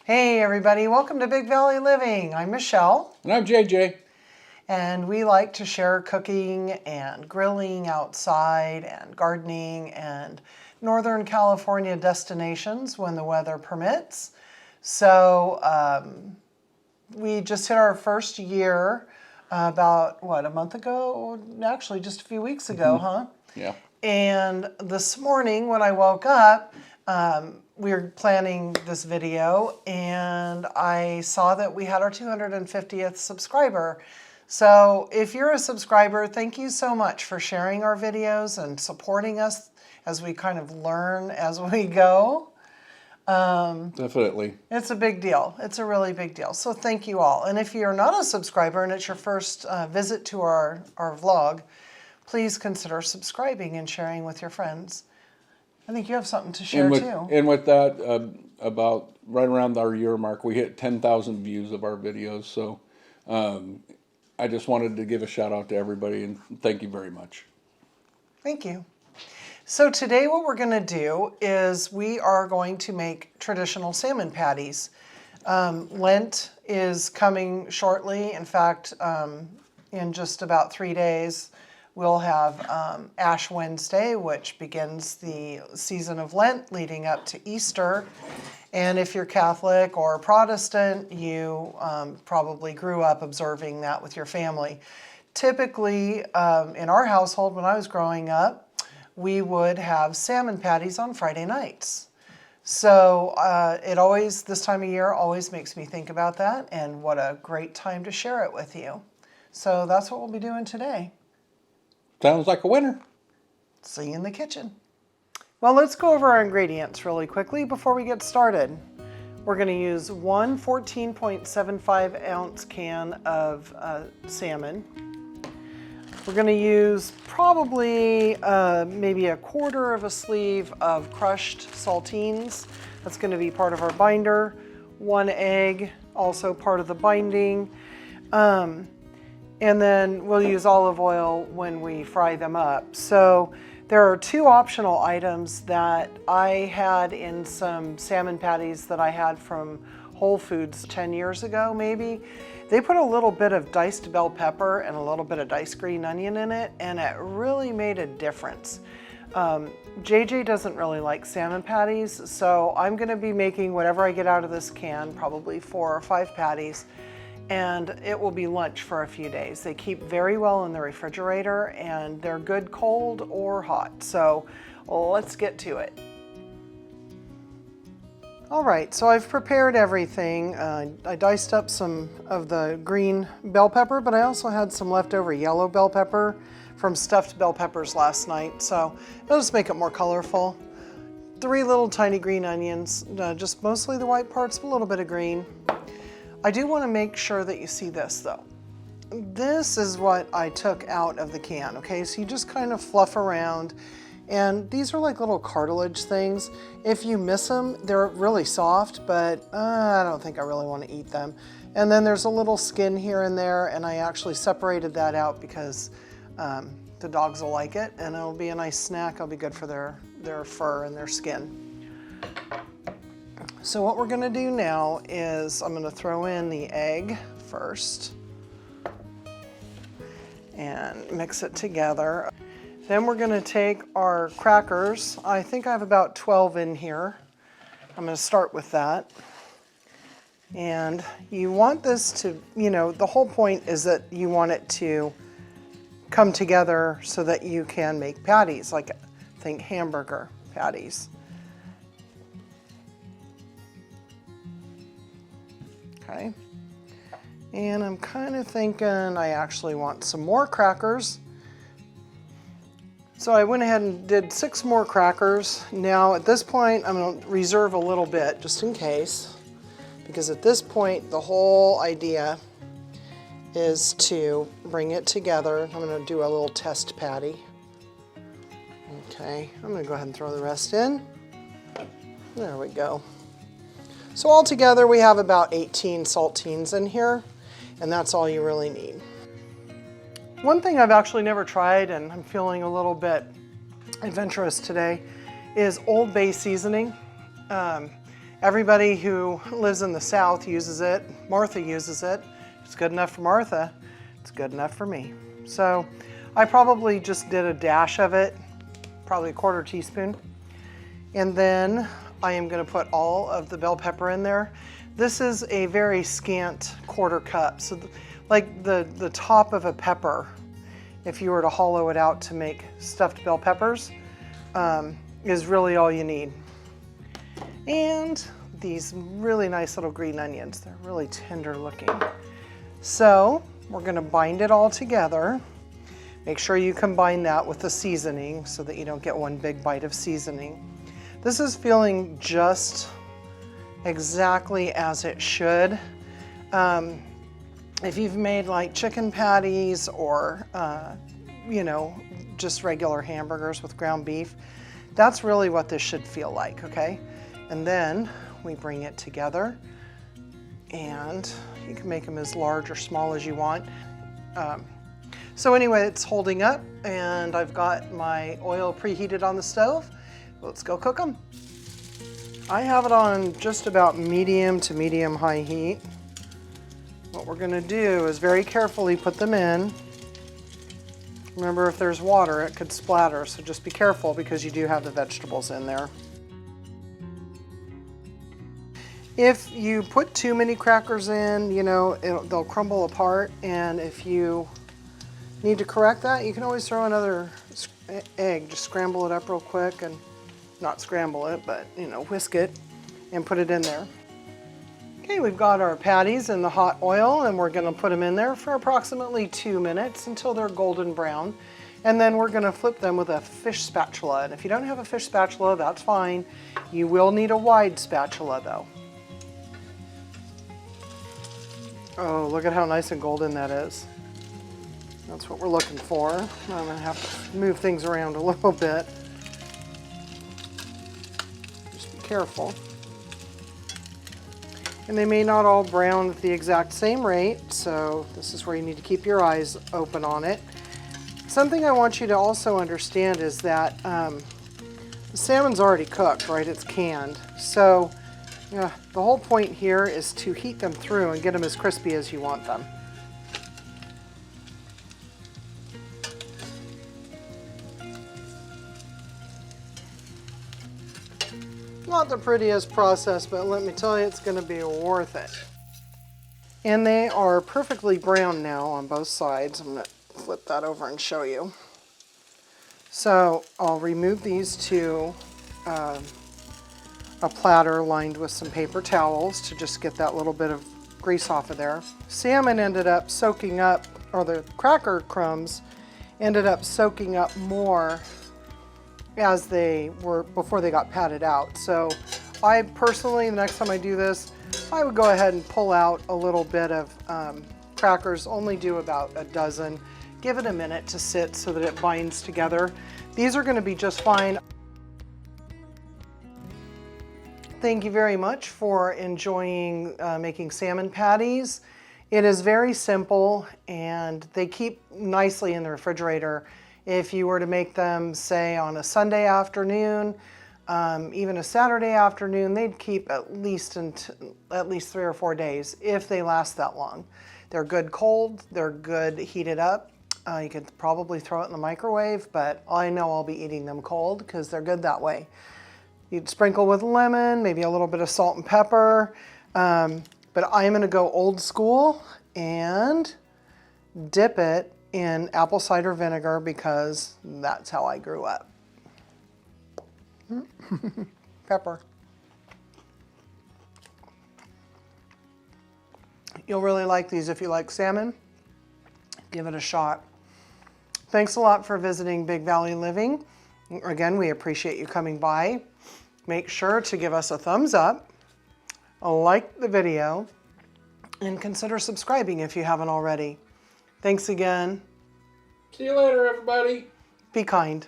Hey everybody, welcome to Big Valley Living. I'm Michelle. And I'm JJ. And we like to share cooking and grilling outside and gardening and Northern California destinations when the weather permits. So we just hit our first year about, a month ago? Actually, just a few weeks ago, huh? Yeah. And this morning when I woke up, we were planning this video and I saw that we had our 250th subscriber. So if you're a subscriber, thank you so much for sharing our videos and supporting us as we kind of learn as we go. Definitely. It's a big deal. It's a really big deal. So thank you all. And if you're not a subscriber and it's your first visit to our vlog, please consider subscribing and sharing with your friends. I think you have something to share too. And with that, about right around our year mark, we hit 10,000 views of our videos. So I just wanted to give a shout out to everybody and thank you very much. Thank you. So today what we're going to do is we are going to make traditional salmon patties. Lent is coming shortly. In fact, in just about 3 days, we'll have Ash Wednesday, which begins the season of Lent leading up to Easter. And if you're Catholic or Protestant, you probably grew up observing that with your family. Typically, in our household, when I was growing up, we would have salmon patties on Friday nights. So it always, this time of year, always makes me think about that, and what a great time to share it with you. So that's what we'll be doing today. Sounds like a winner. See you in the kitchen. Well, let's go over our ingredients really quickly before we get started. We're going to use one 14.75 ounce can of salmon. We're going to use probably maybe a quarter of a sleeve of crushed saltines. That's going to be part of our binder. 1 egg, also part of the binding. And then we'll use olive oil when we fry them up. So there are 2 optional items that I had in some salmon patties that I had from Whole Foods 10 years ago maybe. They put a little bit of diced bell pepper and a little bit of diced green onion in it, and it really made a difference. JJ doesn't really like salmon patties, so I'm going to be making whatever I get out of this can, probably 4 or 5 patties, and it will be lunch for a few days. They keep very well in the refrigerator, and they're good cold or hot. So let's get to it. All right, so I've prepared everything. I diced up some of the green bell pepper, but I also had some leftover yellow bell pepper from stuffed bell peppers last night, so it'll just make it more colorful. 3 little tiny green onions, just mostly the white parts, a little bit of green. I do want to make sure that you see this though. This is what I took out of the can, okay? So you just kind of fluff around. And these are like little cartilage things. If you miss them, they're really soft, but I don't think I really want to eat them. And then there's a little skin here and there, and I actually separated that out because the dogs will like it, and it'll be a nice snack. It'll be good for their fur and their skin. So what we're gonna do now is I'm gonna throw in the egg first and mix it together. Then we're going to take our crackers. I think I have about 12 in here. I'm going to start with that. And you want this to, the whole point is that you want it to come together so that you can make patties, like think hamburger patties. Okay. And I'm kind of thinking I actually want some more crackers. So I went ahead and did 6 more crackers. Now at this point, I'm going to reserve a little bit just in case, because at this point, the whole idea is to bring it together. I'm going to do a little test patty. Okay, I'm going to go ahead and throw the rest in. There we go. So altogether, we have about 18 saltines in here, and that's all you really need. One thing I've actually never tried, and I'm feeling a little bit adventurous today, is Old Bay seasoning. Everybody who lives in the South uses it. Martha uses it. It's good enough for Martha. It's good enough for me. So I probably just did a dash of it, probably a 1/4 teaspoon. And then I am going to put all of the bell pepper in there. This is a very scant 1/4 cup. So like the top of a pepper, if you were to hollow it out to make stuffed bell peppers, is really all you need. And these really nice little green onions. They're really tender looking. So we're going to bind it all together. Make sure you combine that with the seasoning so that you don't get one big bite of seasoning. This is feeling just exactly as it should. If you've made like chicken patties or, you know, just regular hamburgers with ground beef, that's really what this should feel like, okay? And then we bring it together, and you can make them as large or small as you want. So anyway, it's holding up, and I've got my oil preheated on the stove. Let's go cook them. I have it on just about medium to medium high heat. What we're gonna do is very carefully put them in. Remember, if there's water, it could splatter, so just be careful because you do have the vegetables in there. If you put too many crackers in, you know, they'll crumble apart, and if you need to correct that, you can always throw another egg. Just scramble it up real quick, and not scramble it, but, you know, whisk it and put it in there. Okay, we've got our patties in the hot oil, and we're gonna put them in there for approximately 2 minutes until they're golden brown. And then we're gonna flip them with a fish spatula. And if you don't have a fish spatula, that's fine. You will need a wide spatula though. Oh, look at how nice and golden that is. That's what we're looking for. I'm gonna have to move things around a little bit. Just be careful. And they may not all brown at the exact same rate, so this is where you need to keep your eyes open on it. Something I want you to also understand is that the salmon's already cooked, right? It's canned. So the whole point here is to heat them through and get them as crispy as you want them. Not the prettiest process, but let me tell you, it's going to be worth it. And they are perfectly brown now on both sides. I'm going to flip that over and show you. So I'll remove these to a platter lined with some paper towels to just get that little bit of grease off of there. Salmon ended up soaking up, or the cracker crumbs ended up soaking up more as they were before they got patted out. So I personally, the next time I do this, I would go ahead and pull out a little bit of crackers, only do about a dozen. Give it a minute to sit so that it binds together. These are going to be just fine. Thank you very much for enjoying making salmon patties. It is very simple, and they keep nicely in the refrigerator. If you were to make them, say, on a Sunday afternoon, even a Saturday afternoon, they'd keep at least 3 or 4 days if they last that long. They're good cold, they're good heated up. You could probably throw it in the microwave, but I know I'll be eating them cold because they're good that way. You'd sprinkle with lemon, maybe a little bit of salt and pepper, but I'm gonna go old school and dip it in apple cider vinegar because that's how I grew up. Pepper. You'll really like these if you like salmon. Give it a shot. Thanks a lot for visiting Big Valley Living. Again, we appreciate you coming by. Make sure to give us a thumbs up, like the video, and consider subscribing if you haven't already. Thanks again. See you later, everybody. Be kind.